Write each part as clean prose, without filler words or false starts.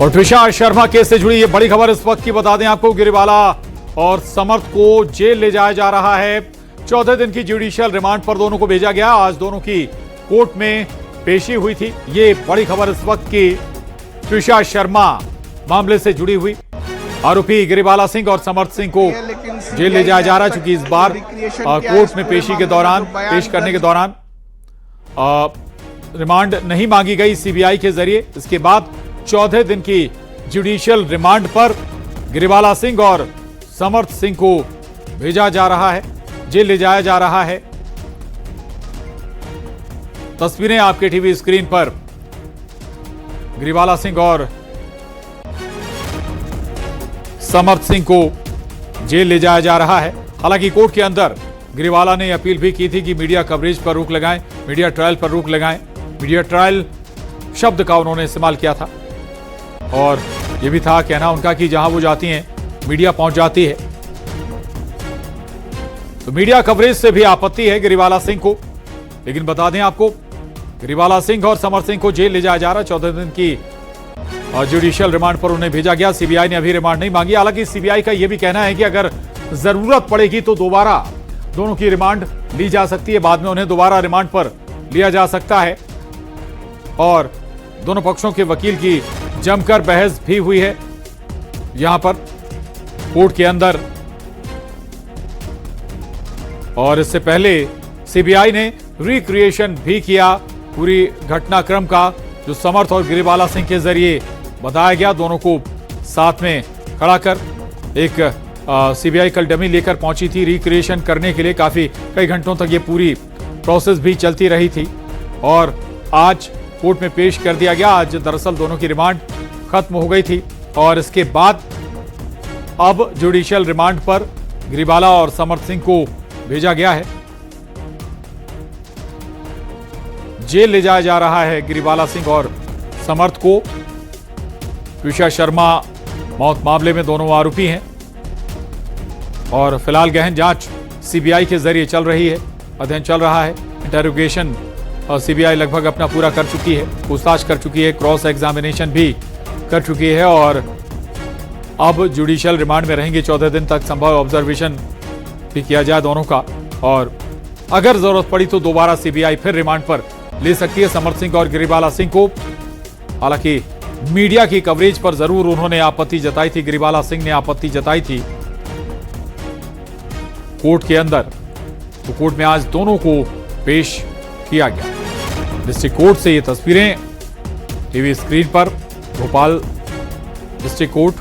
और त्रिशा शर्मा केस से जुड़ी ये बड़ी खबर इस वक्त की बता दें आपको। गिरिवाला और समर्थ को जेल ले जाया जा रहा है। 14 दिन की जुडिशियल रिमांड पर दोनों को भेजा गया। आज दोनों की कोर्ट में पेशी हुई थी। ये बड़ी खबर इस वक्त की त्रिशा शर्मा मामले से जुड़ी हुई। आरोपी गिरिवाला सिंह और समर्थ सिंह को जेल ले जाया जा रहा है, चूंकि इस बार कोर्ट में पेश करने के दौरान रिमांड नहीं मांगी गई सीबीआई के जरिए। इसके बाद 14 दिन की जुडिशियल रिमांड पर गिरिवाला सिंह और समर्थ सिंह को भेजा जा रहा है, जेल ले जाया जा रहा है। तस्वीरें आपके टीवी स्क्रीन पर गिरिवाला सिंह और समर्थ सिंह को जेल ले जाया जा रहा है। हालांकि कोर्ट के अंदर गिरिवाला ने अपील भी की थी कि मीडिया कवरेज पर रोक लगाएं, मीडिया ट्रायल पर रोक लगाएं। मीडिया ट्रायल शब्द का उन्होंने इस्तेमाल किया था और यह भी था कहना उनका कि जहां वो जाती हैं मीडिया पहुंच जाती है। तो मीडिया कवरेज से भी आपत्ति है गिरिवाला सिंह को। लेकिन बता दें आपको, गिरिवाला सिंह और समर्थ सिंह को जेल ले जाया जा रहा है। 14 दिन की जुडिशियल रिमांड पर उन्हें भेजा गया। सीबीआई ने अभी रिमांड नहीं मांगी। हालांकि सीबीआई का यह भी कहना है कि अगर जरूरत पड़ेगी तो दोबारा दोनों की रिमांड ली जा सकती है। बाद में उन्हें दोबारा रिमांड पर लिया जा सकता है। और दोनों पक्षों के वकील की जमकर बहस भी हुई है यहां पर कोर्ट के अंदर। और इससे पहले सीबीआई ने रिक्रिएशन भी किया पूरी घटनाक्रम का, जो समर्थ और गिरिवाला सिंह के जरिए बताया गया। दोनों को साथ में खड़ा कर एक सीबीआई कल डमी लेकर पहुंची थी रिक्रिएशन करने के लिए। कई घंटों तक ये पूरी प्रोसेस भी चलती रही थी और आज कोर्ट में पेश कर दिया गया। आज दरअसल दोनों की रिमांड खत्म हो गई थी और इसके बाद अब जुडिशियल रिमांड पर गिरिवाला और समर्थ सिंह को भेजा गया है। जेल ले जाया जा रहा है गिरिवाला सिंह और समर्थ को। त्रिशा शर्मा मौत मामले में दोनों आरोपी हैं और फिलहाल गहन जांच सीबीआई के जरिए चल रही है, अध्ययन चल रहा है। इंटरोगेशन सीबीआई लगभग अपना पूरा कर चुकी है, पूछताछ कर चुकी है, क्रॉस एग्जामिनेशन भी कर चुकी है और अब जुडिशियल रिमांड में रहेंगे 14 दिन तक। संभव ऑब्जर्वेशन भी किया जाए दोनों का और अगर जरूरत पड़ी तो दोबारा सीबीआई फिर रिमांड पर ले सकती है समर्थ सिंह और गिरिवाला सिंह को। हालांकि मीडिया की कवरेज पर जरूर उन्होंने आपत्ति जताई थी, गिरिवाला सिंह ने आपत्ति जताई थी कोर्ट के अंदर। तो कोर्ट में आज दोनों को पेश किया गया। डिस्ट्रिक्ट कोर्ट से ये तस्वीरें टीवी स्क्रीन पर। भोपाल डिस्ट्रिक्ट कोर्ट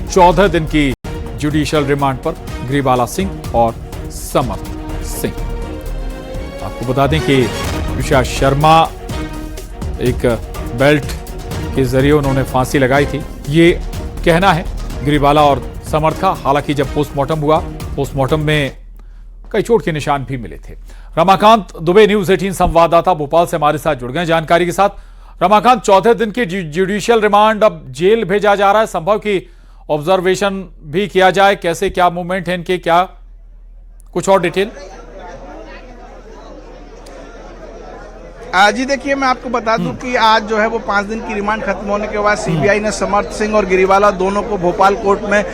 14 दिन की जुडिशियल रिमांड पर गिरिवाला सिंह और समर्थ सिंह। आपको बता दें कि त्रिशा शर्मा एक बेल्ट के जरिए उन्होंने फांसी लगाई थी, ये कहना है गिरिवाला और समर्थ का। हालांकि जब पोस्टमार्टम हुआ, पोस्टमार्टम में कई चोट के निशान भी मिले थे। रमाकांत दुबे, न्यूज़ 18 संवाददाता भोपाल से हमारे साथ जुड़ गए जानकारी के साथ। रमाकांत, 14 दिन की जुडिशियल रिमांड, अब जेल भेजा जा रहा है। संभव की ऑब्जर्वेशन भी किया जाए, कैसे क्या मूवमेंट है इनके, क्या कुछ और डिटेल? जी देखिए, मैं आपको बता दूं कि आज जो है वो 5 दिन की रिमांड खत्म होने के बाद सीबीआई ने समर्थ सिंह और गिरिवाला दोनों को भोपाल कोर्ट में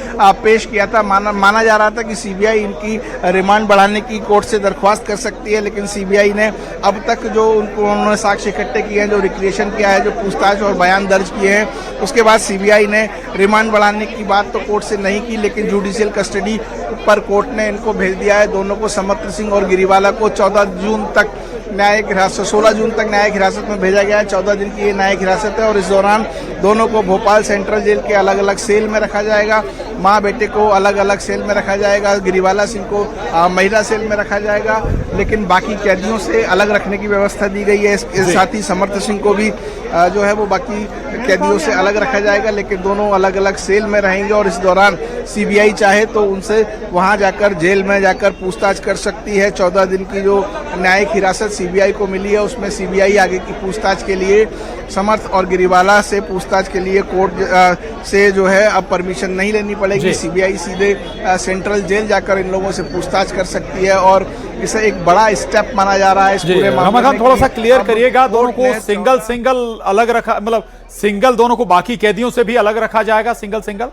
पेश किया था। माना जा रहा था कि सीबीआई इनकी रिमांड बढ़ाने की कोर्ट से दरख्वास्त कर सकती है, लेकिन सीबीआई ने अब तक जो उन्होंने साक्ष्य इकट्ठे किए हैं, जो रिक्रिएशन किया है, जो पूछताछ और बयान दर्ज किए हैं, उसके बाद सीबीआई ने रिमांड बढ़ाने की बात तो कोर्ट से नहीं की, लेकिन जुडिशियल कस्टडी पर कोर्ट ने इनको भेज दिया है। दोनों को, समर्थ सिंह और गिरिवाला को 14 जून तक न्यायिक हिरासत, 16 जून तक न्यायिक हिरासत में भेजा गया है। 14 दिन की ये न्यायिक हिरासत है और इस दौरान दोनों को भोपाल सेंट्रल जेल के अलग अलग सेल में रखा जाएगा। माँ बेटे को अलग अलग सेल में रखा जाएगा, गिरिवाला सिंह को महिला सेल में रखा जाएगा, लेकिन बाकी कैदियों से अलग रखने की व्यवस्था दी गई है। इसके साथ ही समर्थ सिंह को भी जो है वो बाकी कैदियों से अलग रखा जाएगा, लेकिन दोनों अलग अलग सेल में रहेंगे। और इस दौरान सीबीआई चाहे तो उनसे वहां जाकर जेल में जाकर पूछताछ कर सकती है। 14 दिन की जो न्यायिक हिरासत सीबीआई को मिली है उसमें सीबीआई आगे की पूछताछ के लिए समर्थ और गिरीवाला से पूछताछ के लिए कोर्ट से जो है अब परमिशन नहीं लेनी पड़ेगी। सीबीआई सीधे सेंट्रल जेल जाकर इन लोगों से पूछताछ कर सकती है और इसे एक बड़ा स्टेप माना जा रहा है इस पूरे मामले में। थोड़ा सा क्लियर करिएगा, दोनों को सिंगल सिंगल अलग रखा, मतलब सिंगल दोनों को बाकी कैदियों से भी अलग रखा जाएगा, सिंगल सिंगल?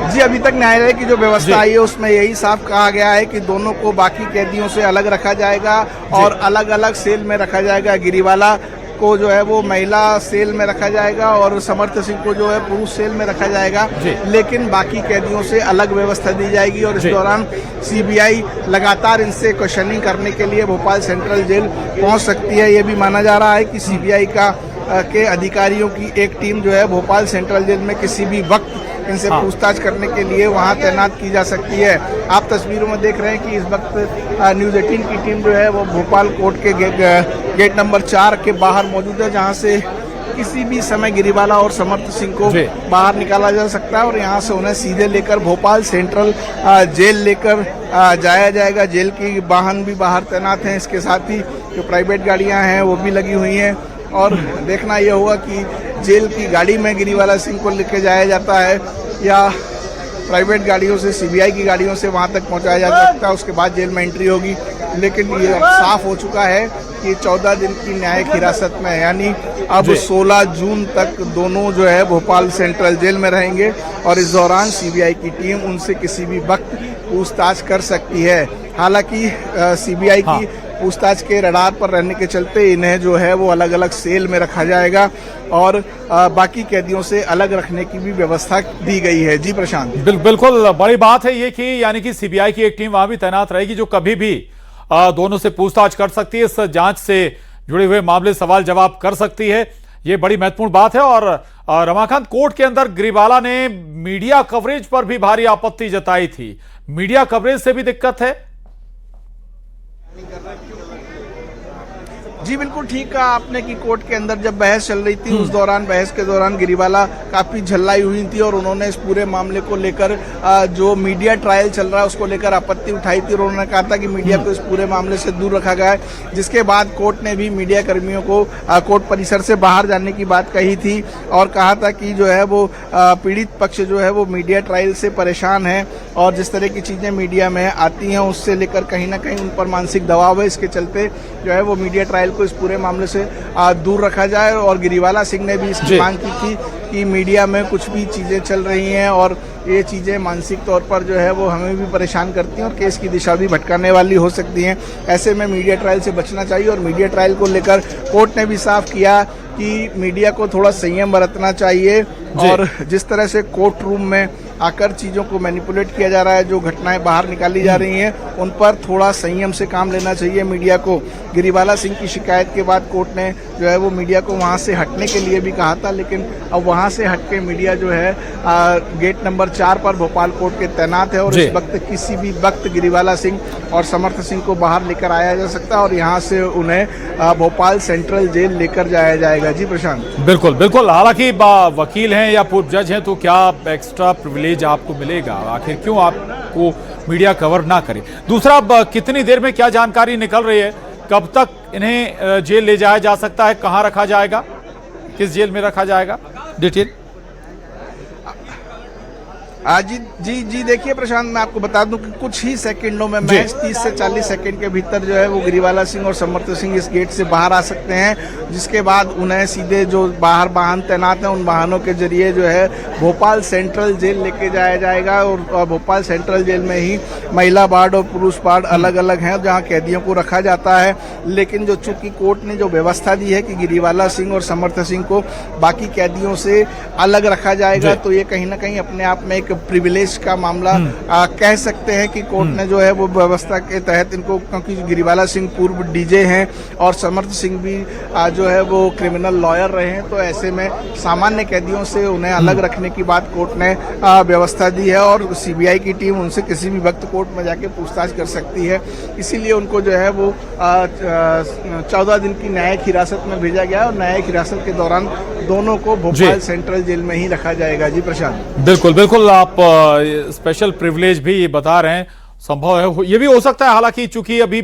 जी, अभी तक न्यायालय की जो व्यवस्था आई है उसमें यही साफ कहा गया है कि दोनों को बाकी कैदियों से अलग रखा जाएगा और अलग अलग सेल में रखा जाएगा। गिरीवाला को जो है वो महिला सेल में रखा जाएगा और समर्थ सिंह को जो है पुरुष सेल में रखा जाएगा, लेकिन बाकी कैदियों से अलग व्यवस्था दी जाएगी। और इस दौरान सीबीआई लगातार इनसे क्वेश्चनिंग करने के लिए भोपाल सेंट्रल जेल पहुंच सकती है। ये भी माना जा रहा है कि सीबीआई के अधिकारियों की एक टीम जो है भोपाल सेंट्रल जेल में किसी भी वक्त इनसे पूछताछ करने के लिए वहां तैनात की जा सकती है। आप तस्वीरों में देख रहे हैं कि इस वक्त न्यूज़ 18 की टीम जो है वो भोपाल कोर्ट के गेट नंबर 4 के बाहर मौजूद है, जहां से किसी भी समय गिरीवाला और समर्थ सिंह को बाहर निकाला जा सकता है और यहां से उन्हें सीधे लेकर भोपाल सेंट्रल जेल लेकर जाया जाएगा। जेल की वाहन भी बाहर तैनात हैं, इसके साथ ही जो प्राइवेट गाड़ियां हैं वो भी लगी हुई हैं और देखना यह होगा कि जेल की गाड़ी में गिरीवाला सिंह को लेके जाया जाता है या प्राइवेट गाड़ियों से, सीबीआई की गाड़ियों से वहां तक पहुंचाया जा सकता है, उसके बाद जेल में एंट्री होगी। लेकिन ये साफ हो चुका है कि 14 दिन की न्यायिक हिरासत में, यानी अब 16 जून तक दोनों जो है भोपाल सेंट्रल जेल में रहेंगे और इस दौरान सीबीआई की टीम उनसे किसी भी वक्त पूछताछ कर सकती है। हालांकि सीबीआई की पूछताछ के रडार पर रहने के चलते इन्हें जो है वो अलग अलग सेल में रखा जाएगा और बाकी कैदियों से अलग रखने की भी व्यवस्था दी गई है। जी प्रशांत, बिल्कुल बड़ी बात है ये कि यानी कि सीबीआई की एक टीम वहां भी तैनात रहेगी जो कभी भी दोनों से पूछताछ कर सकती है, इस जांच से जुड़े हुए मामले सवाल जवाब कर सकती है। ये बड़ी महत्वपूर्ण बात है। और रमाकांत, कोर्ट के अंदर गिरीवाला ने मीडिया कवरेज पर भी भारी आपत्ति जताई थी, मीडिया कवरेज से भी दिक्कत है? जी बिल्कुल ठीक कहा आपने कि कोर्ट के अंदर जब बहस चल रही थी उस दौरान, बहस के दौरान गिरीवाला काफी झल्लाई हुई थी और उन्होंने इस पूरे मामले को लेकर जो मीडिया ट्रायल चल रहा है उसको लेकर आपत्ति उठाई थी और उन्होंने कहा था कि मीडिया को इस पूरे मामले से दूर रखा गया है, जिसके बाद कोर्ट ने भी मीडिया कर्मियों को कोर्ट परिसर से बाहर जाने की बात कही थी और कहा था कि जो है वो पीड़ित पक्ष जो है वो मीडिया ट्रायल से परेशान है और जिस तरह की चीजें मीडिया में आती हैं उससे लेकर कहीं ना कहीं उन पर मानसिक दबाव है, इसके चलते जो है वो मीडिया ट्रायल को इस पूरे मामले से दूर रखा जाए। और गिरीवाला सिंह ने भी इसकी मांग की थी कि मीडिया में कुछ भी चीजें चल रही हैं और ये चीजें मानसिक तौर पर जो है वो हमें भी परेशान करती हैं और केस की दिशा भी भटकाने वाली हो सकती हैं। ऐसे में मीडिया ट्रायल से बचना चाहिए और मीडिया ट्रायल को लेकर कोर्ट ने भी साफ किया कि मीडिया को थोड़ा संयम बरतना चाहिए और जिस तरह से कोर्ट रूम में आकर चीज़ों को मैनिपुलेट किया जा रहा है, जो घटनाएं बाहर निकाली जा रही हैं उन पर थोड़ा संयम से काम लेना चाहिए मीडिया को। गिरीवाला सिंह की शिकायत के बाद कोर्ट ने जो है वो मीडिया को वहां से हटने के लिए भी कहा था, लेकिन अब वहां से हट के मीडिया जो है गेट नंबर 4 पर भोपाल कोर्ट के तैनात है और इस वक्त किसी भी वक्त गिरीवाला सिंह और समर्थ सिंह को बाहर लेकर आया जा सकता है और यहाँ से उन्हें भोपाल सेंट्रल जेल लेकर जाया जाएगा। जी प्रशांत, बिल्कुल बिल्कुल। हालांकि वकील हैं या पूर्व जज हैं तो क्या एक्स्ट्रा प्रिविलेज आपको मिलेगा, आखिर क्यों आपको मीडिया कवर ना करे? दूसरा, कितनी देर में क्या जानकारी निकल रही है, कब तक इन्हें जेल ले जाया जा सकता है, कहां रखा जाएगा, किस जेल में रखा जाएगा, डिटेल? जी देखिए प्रशांत, मैं आपको बता दूं कि कुछ ही सेकंडों में, मैच 30 से 40 सेकंड के भीतर जो है वो गिरीवाला सिंह और समर्थ सिंह इस गेट से बाहर आ सकते हैं, जिसके बाद उन्हें सीधे जो बाहर वाहन तैनात हैं उन वाहनों के जरिए जो है भोपाल सेंट्रल जेल लेके जाया जाएगा और भोपाल सेंट्रल जेल में ही महिला वार्ड और पुरुष वार्ड अलग अलग हैं जहाँ कैदियों को रखा जाता है। लेकिन जो चूंकि कोर्ट ने जो व्यवस्था दी है कि गिरीवाला सिंह और समर्थ सिंह को बाकी कैदियों से अलग रखा जाएगा, तो ये कहीं ना कहीं अपने आप में एक प्रिविलेज का मामला कह सकते हैं कि कोर्ट ने जो है वो व्यवस्था के तहत इनको, क्योंकि गिरीवाला सिंह पूर्व डीजे हैं और समर्थ सिंह भी जो है वो क्रिमिनल लॉयर रहे हैं, तो ऐसे में सामान्य कैदियों से उन्हें अलग रखने की बात कोर्ट ने व्यवस्था दी है और सीबीआई की टीम उनसे किसी भी वक्त कोर्ट में जाके पूछताछ कर सकती है। इसीलिए उनको जो है वो 14 दिन की न्यायिक हिरासत में भेजा गया और न्यायिक हिरासत के दौरान दोनों को भोपाल सेंट्रल जेल में ही रखा जाएगा। जी प्रशांत, बिल्कुल बिल्कुल, आप स्पेशल प्रिविलेज भी बता रहे हैं, संभव है, ये भी हो सकता है। हालांकि चूंकि अभी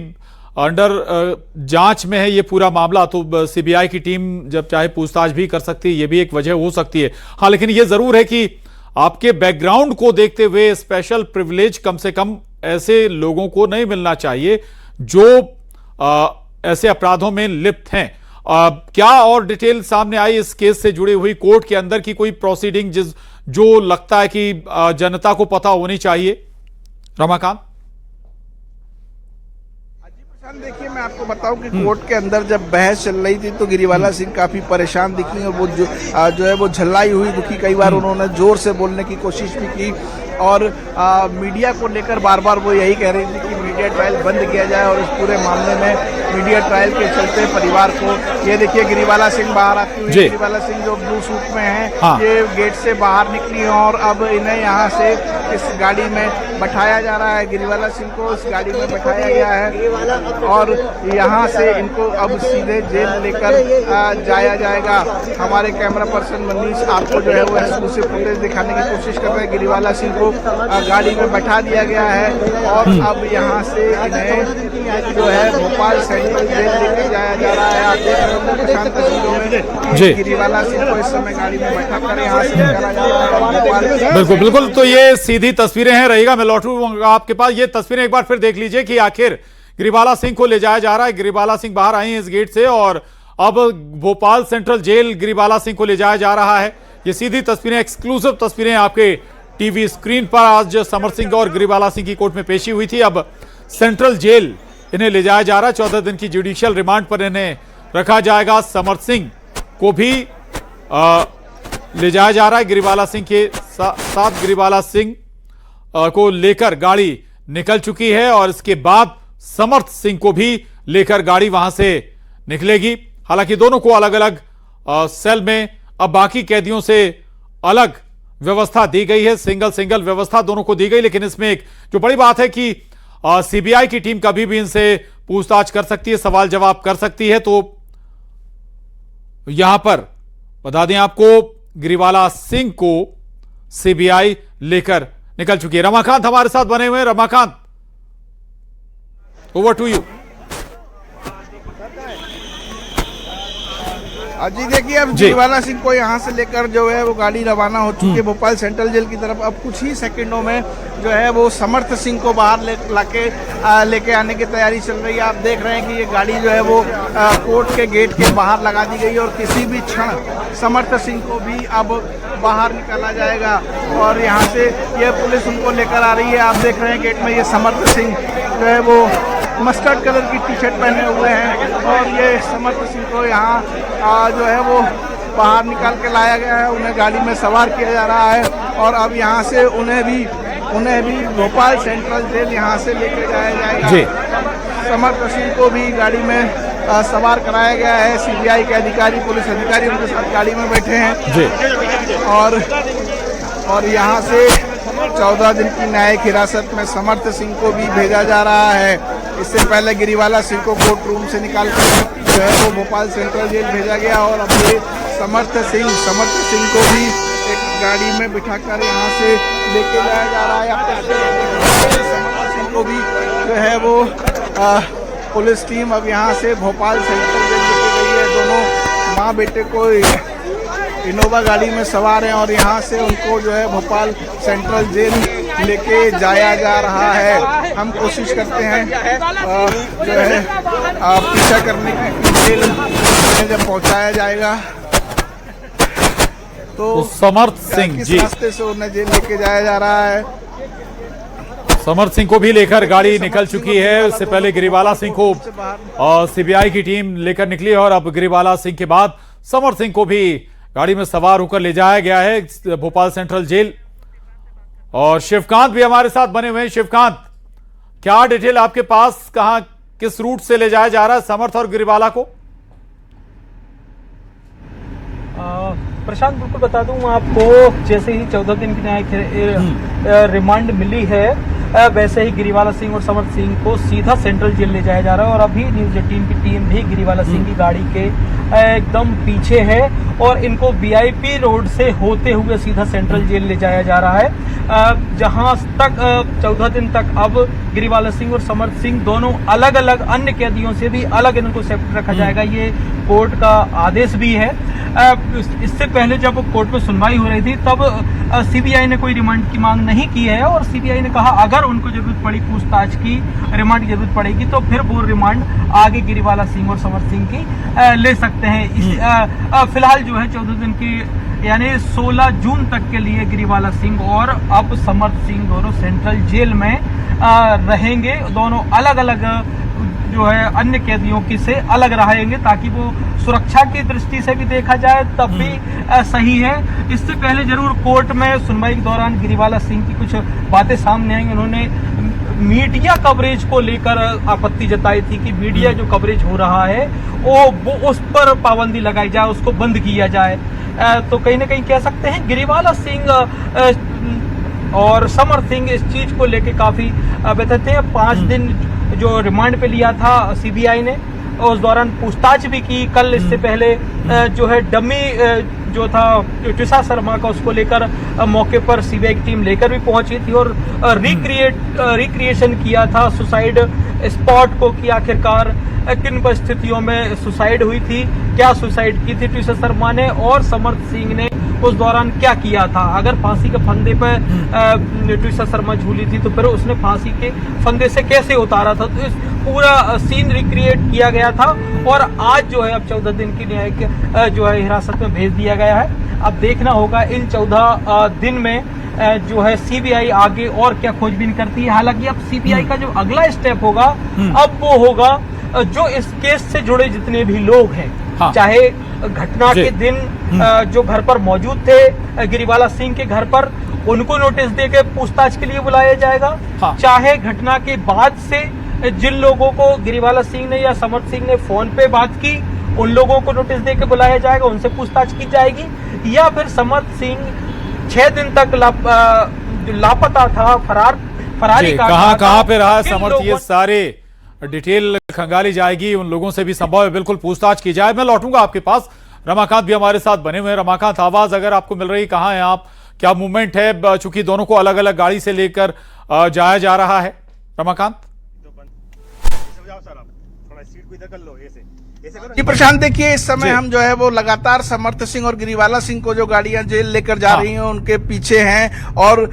अंडर जांच में है ये पूरा मामला, तो सीबीआई की टीम जब चाहे पूछताछ भी कर सकती है, ये भी एक वजह हो सकती है। हाँ, लेकिन ये जरूर है कि आपके बैकग्राउंड को देखते हुए स्पेशल प्रिविलेज कम से कम ऐसे लोगों को नहीं मिलना चाहिए जो ऐसे अपराधों में लिप्त हैं। क्या और डिटेल सामने आई इस केस से जुड़ी हुई? कोर्ट के अंदर की कोई प्रोसीडिंग जो लगता है कि जनता को पता होनी चाहिए? रमाकांत, देखिए, मैं आपको बताऊं कि कोर्ट के अंदर जब बहस चल रही थी तो गिरिवाला सिंह काफी परेशान दिखी और वो जो है वो झल्लाई हुई दुखी। कई बार उन्होंने जोर से बोलने की कोशिश भी की और मीडिया को लेकर बार बार वो यही कह रही थी कि मीडिया ट्रायल बंद किया जाए। और इस पूरे मामले में मीडिया ट्रायल के चलते परिवार को, ये देखिए गिरिवाला सिंह बाहर आती हुई, गिरिवाला सिंह जो ब्लू सूट में है, हाँ। ये गेट से बाहर निकली और अब इन्हें यहाँ से इस गाड़ी में बैठाया जा रहा है। गिरिवाला सिंह को इस गाड़ी में बैठाया गया है और यहाँ से इनको अब सीधे जेल लेकर जाया जाएगा। हमारे कैमरा पर्सन मनीष आपको जो है वो एक्सक्लूसिव फुटेज दिखाने की कोशिश कर रहे हैं। गिरिवाला सिंह को गाड़ी में बैठा दिया गया है और अब यहाँ से इन्हें जो है भोपाल सेंट्रल जेल लेकर जाया जा रहा है। आप देख रहे होंगे प्रशांत तस्वीरों में गिरिवाला सिंह को इस समय गाड़ी में बैठा कर यहाँ से निकाला जा रहा है। बिल्कुल बिल्कुल, तो ये सीधी तस्वीरें हैं। रहेगा, मैं लौटूंगा आपके पास। ये तस्वीरें एक बार फिर देख लीजिए कि आखिर गिरिवाला सिंह को ले जाया जा रहा है। गिरिवाला सिंह बाहर आए हैं इस गेट से और अब भोपाल सेंट्रल जेल गिरिवाला सिंह को ले जाया जा रहा है। ये सीधी तस्वीरें, एक्सक्लूसिव तस्वीरें आपके टीवी स्क्रीन पर। आज समर सिंह और गिरिवाला सिंह की कोर्ट में पेशी हुई थी। अब सेंट्रल जेल इन्हें ले जाया जा रहा है। 14 दिन की जुडिशियल रिमांड पर इन्हें रखा जाएगा। समर सिंह को भी ले जाया जा रहा है। गिरिवाला सिंह के साथ गिरिवाला सिंह को लेकर गाड़ी निकल चुकी है और इसके बाद समर्थ सिंह को भी लेकर गाड़ी वहां से निकलेगी। हालांकि दोनों को अलग अलग सेल में अब बाकी कैदियों से अलग व्यवस्था दी गई है। सिंगल व्यवस्था दोनों को दी गई। लेकिन इसमें एक जो बड़ी बात है कि सीबीआई की टीम कभी भी इनसे पूछताछ कर सकती है, सवाल जवाब कर सकती है। तो यहां पर बता दें आपको, गिरिवाला सिंह को सीबीआई लेकर निकल चुकी है। रमाकांत हमारे साथ बने हुए हैं। Ramakant, over to you. जी देखिए, अब गिरिवाला सिंह को यहाँ से लेकर जो है वो गाड़ी रवाना हो चुकी है भोपाल सेंट्रल जेल की तरफ। अब कुछ ही सेकंडों में जो है वो समर्थ सिंह को बाहर लेके आने की तैयारी चल रही है। आप देख रहे हैं कि ये गाड़ी जो है वो कोर्ट के गेट के बाहर लगा दी गई और किसी भी क्षण समर्थ सिंह को भी अब बाहर निकाला जाएगा और यहाँ से ये पुलिस उनको लेकर आ रही है। आप देख रहे हैं गेट में ये समर्थ सिंह जो है वो मस्टर्ड कलर की टी शर्ट पहने हुए हैं और ये समर्थ सिंह को यहाँ जो है वो बाहर निकाल के लाया गया है। उन्हें गाड़ी में सवार किया जा रहा है और अब यहाँ से उन्हें भी भोपाल सेंट्रल जेल यहाँ से लेके जाया जाएगा। समर्थ सिंह को भी गाड़ी में सवार कराया गया है। सीबीआई के अधिकारी, पुलिस अधिकारी उनके साथ गाड़ी में बैठे हैं और यहाँ से 14 दिन की न्यायिक हिरासत में समर्थ सिंह को भी भेजा जा रहा है। इससे पहले गिरिवाला सिंह को कोर्ट रूम से निकालकर जो है वो भोपाल सेंट्रल जेल भेजा गया और अब ये समर्थ सिंह को भी एक गाड़ी में बिठाकर यहाँ से लेके जाया जा रहा है। समर्थ सिंह को भी जो है वो पुलिस टीम अब यहाँ से भोपाल सेंट्रल जेल लेके गई है। दोनों माँ बेटे को इनोवा गाड़ी में सवार हैं और यहाँ से उनको जो है भोपाल सेंट्रल जेल लेके जाया जा रहा है। हम कोशिश करते हैं जो है पीछा करने की जेल में जब पहुँचाया जाएगा तो समर्थ सिंह जी रास्ते से उन्हें जेल लेके जाया जा रहा है। समर्थ सिंह को भी लेकर गाड़ी निकल चुकी है। उससे पहले गिरिवाला सिंह को सीबीआई की टीम लेकर निकली और अब गिरिवाला सिंह के बाद समर्थ सिंह को भी गाड़ी में सवार होकर ले जाया गया है भोपाल सेंट्रल जेल। और शिवकांत भी हमारे साथ बने हुए हैं। शिवकांत, क्या डिटेल आपके पास, कहां किस रूट से ले जाया जा रहा है समर्थ और गिरिवाला को? प्रशांत, बिल्कुल बता दूं आपको, जैसे ही 14 दिन की न्यायिक रिमांड मिली है वैसे ही गिरिवाला सिंह और समर्थ सिंह को सीधा सेंट्रल जेल ले जाया जा रहा है और अभी न्यूज़ 18 की टीम भी गिरिवाला सिंह की गाड़ी के एकदम पीछे है और इनको वीआईपी रोड से होते हुए सीधा सेंट्रल जेल ले जाया जा रहा है, जहां तक 14 दिन तक अब गिरिवाला सिंह और समर्थ सिंह दोनों अलग अलग अन्य कैदियों से भी अलग इनको सेपरेट रखा जाएगा। ये कोर्ट का आदेश भी है। इससे पहले जब कोर्ट में सुनवाई हो रही थी तब सीबीआई ने कोई रिमांड की मांग नहीं की है और सीबीआई ने कहा अगर उनको जरूरत पड़ी पूछताछ की, रिमांड की जरूरत पड़ेगी तो फिर वो रिमांड आगे गिरिवाला सिंह और समर्थ सिंह की ले सकते हैं। फिलहाल जो है 14 दिन की यानी 16 जून तक के लिए गिरिवाला सिंह और अब समर्थ सिंह दोनों सेंट्रल जेल में रहेंगे। दोनों अलग अलग जो है अन्य कैदियों की से अलग रहेंगे ताकि वो सुरक्षा की दृष्टि से भी देखा जाए तब भी सही है। इससे पहले जरूर कोर्ट में सुनवाई के दौरान गिरिवाला सिंह की कुछ बातें सामने आई। उन्होंने मीडिया कवरेज को लेकर आपत्ति जताई थी कि मीडिया जो कवरेज हो रहा है वो उस पर पाबंदी लगाई जाए, उसको बंद किया जाए। तो कहीं ना कहीं कह सकते हैं गिरिवाला सिंह और समर्थ सिंह इस चीज को लेके काफी व्यथित थे। 5 दिन जो रिमांड पे लिया था सीबीआई ने, उस दौरान पूछताछ भी की। कल इससे पहले जो है डमी जो था ट्विसा शर्मा का, उसको लेकर मौके पर सीबीआई की टीम लेकर भी पहुंची थी और रिक्रिएशन किया था सुसाइड स्पॉट को कि आखिरकार किन परिस्थितियों में सुसाइड हुई थी, क्या सुसाइड की थी ट्विसा शर्मा ने और समर्थ सिंह ने उस दौरान क्या किया था। अगर फांसी के फंदे पर ट्विसा शर्मा झूली थी तो फिर उसने फांसी के फंदे से कैसे उतारा था, तो इस पूरा सीन रिक्रिएट किया गया था। और आज जो है अब 14 दिन की न्यायिक जो है हिरासत में भेज दिया गया है। अब देखना होगा इन 14 दिन में जो है सीबीआई आगे और क्या खोजबीन करती है। हालांकि अब सीबीआई का जो अगला स्टेप होगा अब वो होगा जो इस केस से जुड़े जितने भी लोग हैं, हाँ। चाहे घटना के दिन जो घर पर मौजूद थे गिरिवाला सिंह के घर पर, उनको नोटिस देके पूछताछ के लिए बुलाया जाएगा, हाँ। चाहे घटना के बाद से जिन लोगों को गिरिवाला सिंह ने या समर्थ सिंह ने फोन पे बात की उन लोगों को नोटिस देके बुलाया जाएगा, उनसे पूछताछ की जाएगी, या फिर समर्थ सिंह 6 दिन तक लापता था, फरारी कहाँ पे रहा समर्थ, ये सारे डिटेल खंगाली जाएगी, उन लोगों से भी संभव है बिल्कुल पूछताछ की जाए। मैं लौटूंगा आपके पास, रमाकांत भी हमारे साथ बने हुए हैं। रमाकांत, आवाज अगर आपको मिल रही, कहाँ है आप, क्या मूवमेंट है, चूंकि दोनों को अलग अलग गाड़ी से लेकर जाया जा रहा है। रमाकांत जी प्रशांत, देखिए इस समय हम जो है वो लगातार समर्थ सिंह और गिरिवाला सिंह को जो गाड़ियां जेल लेकर जा रही हैं उनके पीछे हैं और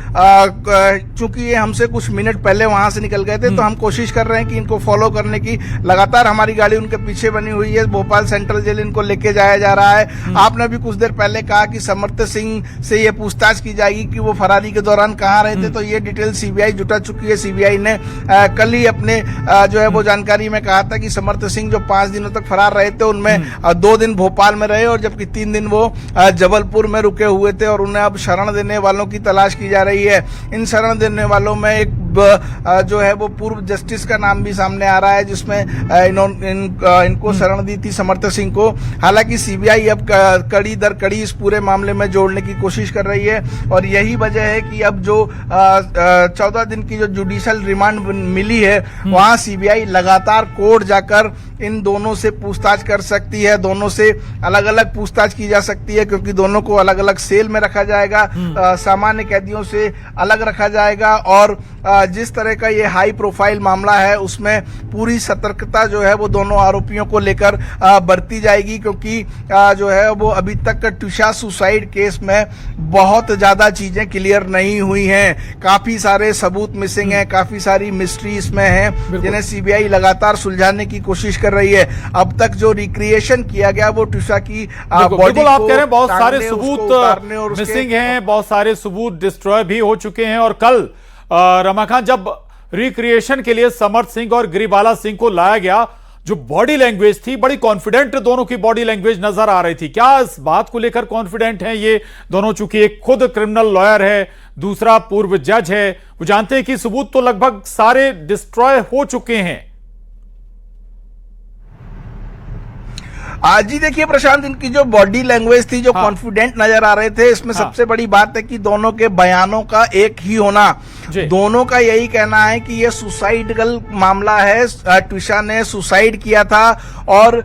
चूंकि ये हमसे कुछ मिनट पहले वहां से निकल गए थे तो हम कोशिश कर रहे हैं कि इनको फॉलो करने की। लगातार हमारी गाड़ी उनके पीछे बनी हुई है, भोपाल सेंट्रल जेल इनको लेके जाया जा रहा है। आपने भी कुछ देर पहले कहा कि समर्थ सिंह से ये पूछताछ की जाएगी कि वो फरारी के दौरान कहाँ रहे थे, तो ये डिटेल सीबीआई जुटा चुकी है। सीबीआई ने कल ही अपने जो है वो जानकारी में कहा था कि समर्थ सिंह जो 5 दिनों तक फरार रहे थे उनमें 2 दिन भोपाल में रहे और जबकि 3 दिन वो जबलपुर में रुके हुए थे और उन्हें अब शरण देने वालों की तलाश की जा रही है। इन शरण देने वालों में एक जो है वो पूर्व जस्टिस का नाम भी सामने आ रहा है जिसमें इनको शरण दी थी समर्थ सिंह को। हालांकि सीबीआई अब कड़ी दर कड़ी इस पूरे मामले में जोड़ने की कोशिश कर रही है और यही वजह है कि अब जो 14 दिन की जो जुडिशियल रिमांड मिली है वहां सीबीआई लगातार कोर्ट जाकर इन दोनों से पूछताछ कर सकती है, दोनों से अलग अलग पूछताछ की जा सकती है क्योंकि दोनों को अलग अलग सेल में रखा जाएगा, सामान्य कैदियों से अलग रखा जाएगा और जिस तरह का ये हाई प्रोफाइल मामला है उसमें पूरी सतर्कता जो है वो दोनों आरोपियों को लेकर बरती जाएगी क्योंकि जो है वो अभी तक ट्विसा सुसाइड केस में बहुत ज्यादा चीजें क्लियर नहीं हुई हैं, काफी सारे सबूत मिसिंग हैं, काफी सारी मिस्ट्री इसमें है जिन्हें सीबीआई लगातार सुलझाने की कोशिश कर रही है। अब तक जो रिक्रिएशन किया गया वो ट्विसा की बॉडी को, आप कह रहे हैं बहुत सारे सबूत मिसिंग हैं, बहुत सारे सबूत डिस्ट्रॉय भी हो चुके हैं और कल रमाकांत जब रिक्रिएशन के लिए समर्थ सिंह और गिरिवाला सिंह को लाया गया, जो बॉडी लैंग्वेज थी बड़ी कॉन्फिडेंट दोनों की बॉडी लैंग्वेज नजर आ रही थी। क्या इस बात को लेकर कॉन्फिडेंट हैं ये दोनों, चूंकि एक खुद क्रिमिनल लॉयर है, दूसरा पूर्व जज है, वो जानते हैं कि सबूत तो लगभग सारे डिस्ट्रॉय हो चुके हैं। आज जी देखिए प्रशांत, इनकी जो बॉडी लैंग्वेज थी, जो हाँ। कॉन्फिडेंट नजर आ रहे थे, इसमें हाँ। सबसे बड़ी बात है कि दोनों के बयानों का एक ही होना। जी। दोनों का यही कहना है कि ये सुसाइडल मामला है। ट्विशा ने सुसाइड किया था और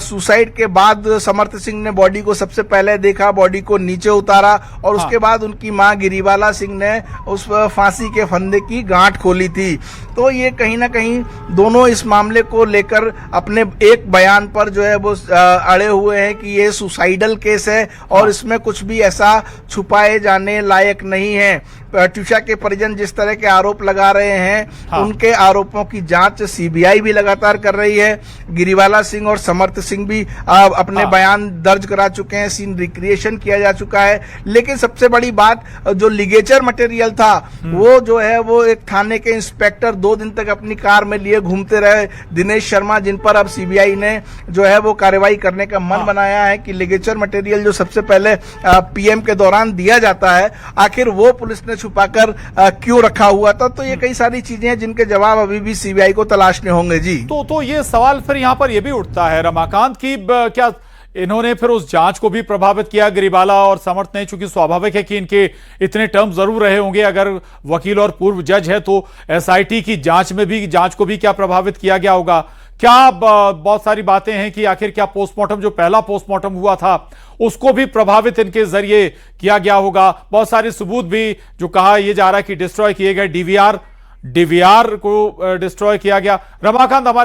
सुसाइड के बाद समर्थ सिंह ने बॉडी को सबसे पहले देखा, बॉडी को नीचे उतारा और उसके बाद उनकी मां गिरिबाला सिंह ने उस फांसी के फंदे की गांठ खोली थी। तो ये कहीं ना कहीं दोनों इस मामले को लेकर अपने एक बयान पर जो है वो अड़े हुए हैं कि ये सुसाइडल केस है और इसमें कुछ भी ऐसा छुपाए जाने लायक नहीं है। ट्विशा के परिजन जिस तरह के आरोप लगा रहे हैं, हाँ। उनके आरोपों की जांच सीबीआई भी लगातार कर रही है। गिरिवाला सिंह और समर्थ सिंह भी अपने हाँ। बयान दर्ज करा चुके हैं, सीन रिक्रिएशन किया जा चुका है। लेकिन सबसे बड़ी बात, जो लिगेचर मटेरियल था वो जो है वो एक थाने के इंस्पेक्टर 2 दिन तक अपनी कार में लिए घूमते रहे, दिनेश शर्मा, जिन पर अब सीबीआई ने जो है वो कार्रवाई करने का मन बनाया है कि लिगेचर मटेरियल जो सबसे पहले पीएम के दौरान दिया जाता है, आखिर वो पुलिस ने छुपाकर क्यों रखा हुआ था। तो ये कई सारी चीजें हैं जिनके जवाब अभी भी सीबीआई को तलाशने होंगे जी। तो ये सवाल फिर यहां पर यह भी उठता है रमाकांत की, क्या इन्होंने फिर उस जांच को भी प्रभावित किया गिरिबाला और समर्थ ने? चूंकि स्वाभाविक है कि इनके इतने टर्म जरूर रहे होंगे, अगर वकील और पूर्व जज है तो एसआईटी की जांच को भी क्या प्रभावित किया गया होगा? क्या बहुत सारी बातें हैं कि आखिर क्या पोस्टमार्टम, जो पहला पोस्टमार्टम हुआ था, उसको भी प्रभावित इनके जरिए किया गया होगा? बहुत सारे सबूत भी जो कहा यह जा रहा है कि डिस्ट्रॉय किए गए, डीवीआर को डिस्ट्रॉय किया गया। रमाकांत हमारे